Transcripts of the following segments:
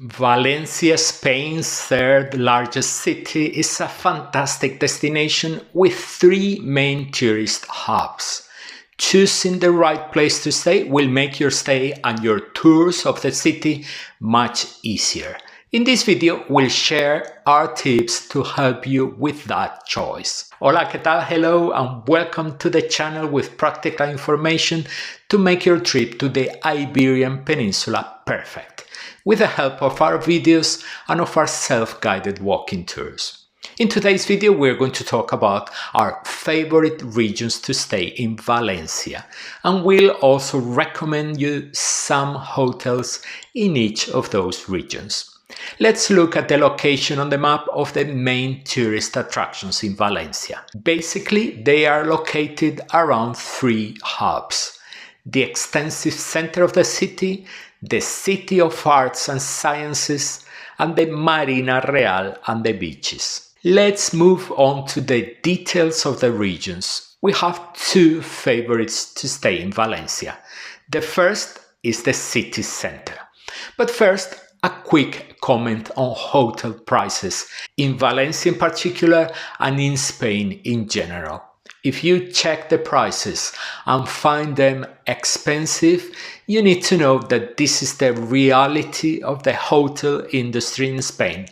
Valencia, Spain's third largest city, is a fantastic destination with three main tourist hubs. Choosing the right place to stay will make your stay and your tours of the city much easier. In this video, we'll share our tips to help you with that choice. Hola, ¿qué tal? Hello and welcome to the channel with practical information to make your trip to the Iberian Peninsula perfect, with the help of our videos and of our self-guided walking tours. In today's video, we're going to talk about our favorite regions to stay in Valencia, and we'll also recommend you some hotels in each of those regions. Let's look at the location on the map of the main tourist attractions in Valencia. Basically, they are located around three hubs: the extensive center of the city of Arts and Sciences, and the Marina Real and the beaches. Let's move on to the details of the regions. We have two favorites to stay in Valencia. The first is the city center. But first, a quick comment on hotel prices in Valencia in particular and in Spain in general. If you check the prices and find them expensive, you need to know that this is the reality of the hotel industry in Spain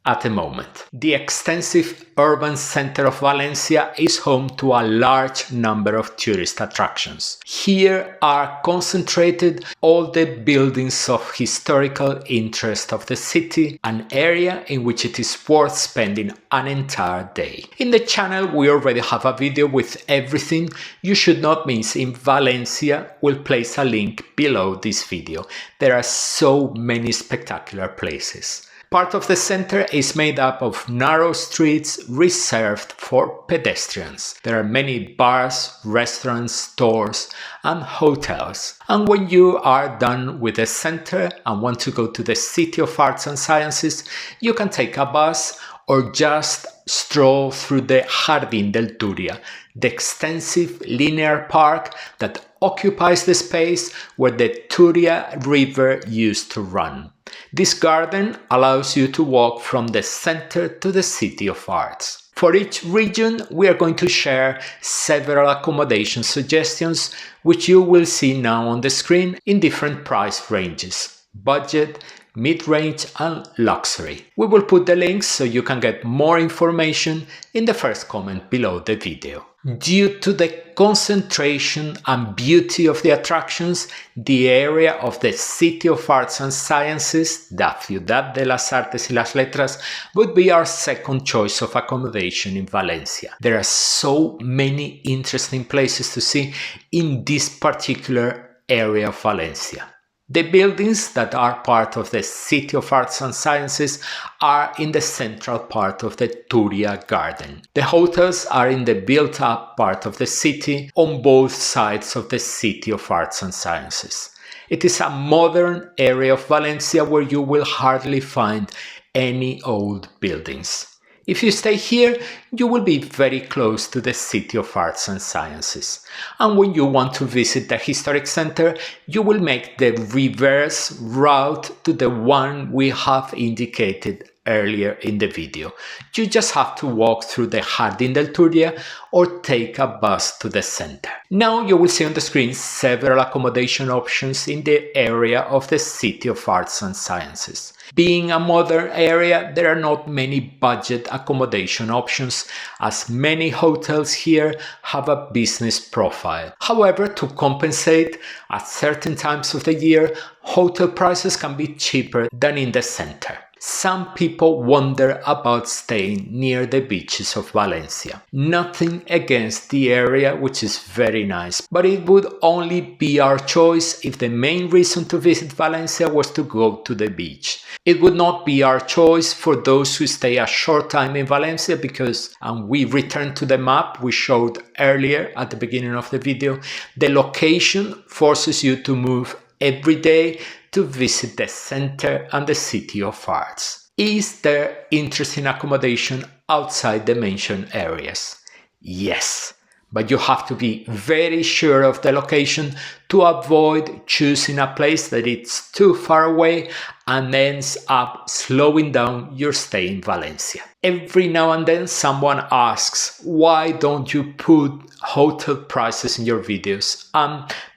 at the moment. The extensive urban center of Valencia is home to a large number of tourist attractions. Here are concentrated all the buildings of historical interest of the city, an area in which it is worth spending an entire day. In the channel we already have a video with everything you should not miss in Valencia. We'll place a link below this video. There are so many spectacular places. Part of the center is made up of narrow streets reserved for pedestrians. There are many bars, restaurants, stores, and hotels. And when you are done with the center and want to go to the City of Arts and Sciences, you can take a bus or just stroll through the Jardín del Turia, the extensive linear park that occupies the space where the Turia River used to run. This garden allows you to walk from the center to the City of Arts. For each region, we are going to share several accommodation suggestions, which you will see now on the screen in different price ranges: budget, mid-range and luxury. We will put the links so you can get more information in the first comment below the video. Due to the concentration and beauty of the attractions, the area of the City of Arts and Sciences, the Ciudad de las Artes y las Letras, would be our second choice of accommodation in Valencia. There are so many interesting places to see in this particular area of Valencia. The buildings that are part of the City of Arts and Sciences are in the central part of the Turia Garden. The hotels are in the built-up part of the city on both sides of the City of Arts and Sciences. It is a modern area of Valencia where you will hardly find any old buildings. If you stay here, you will be very close to the City of Arts and Sciences. And when you want to visit the historic center, you will make the reverse route to the one we have indicated earlier in the video. You just have to walk through the Jardín del Turia or take a bus to the center. Now you will see on the screen several accommodation options in the area of the City of Arts and Sciences. Being a modern area, there are not many budget accommodation options, as many hotels here have a business profile. However, to compensate, at certain times of the year, hotel prices can be cheaper than in the center. Some people wonder about staying near the beaches of Valencia. Nothing against the area, which is very nice, but it would only be our choice if the main reason to visit Valencia was to go to the beach. It would not be our choice for those who stay a short time in Valencia because, and we return to the map we showed earlier at the beginning of the video, the location forces you to move every day to visit the center and the City of Arts. Is there interesting accommodation outside the mentioned areas? Yes, but you have to be very sure of the location to avoid choosing a place that it's too far away and ends up slowing down your stay in Valencia. Every now and then someone asks, why don't you put hotel prices in your videos?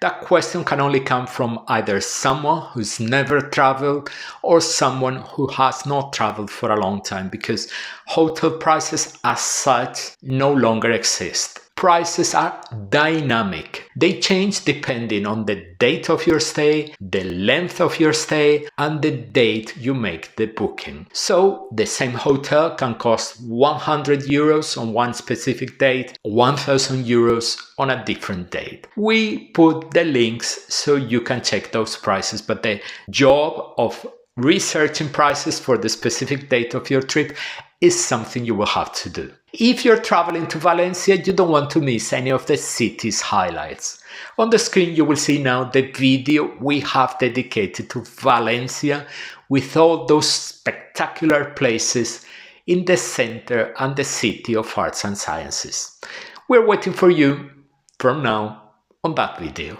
That question can only come from either someone who's never traveled or someone who has not traveled for a long time, because hotel prices as such no longer exist. Prices are dynamic. They change depending on the date of your stay, the length of your stay, and the date you make the booking. So the same hotel can cost 100 euros on one specific date, 1000 euros on a different date. We put the links so you can check those prices, but the job of researching prices for the specific date of your trip is something you will have to do. If you're traveling to Valencia, you don't want to miss any of the city's highlights. On the screen you will see now the video we have dedicated to Valencia with all those spectacular places in the center and the city of arts and sciences. We're waiting for you from now on that video.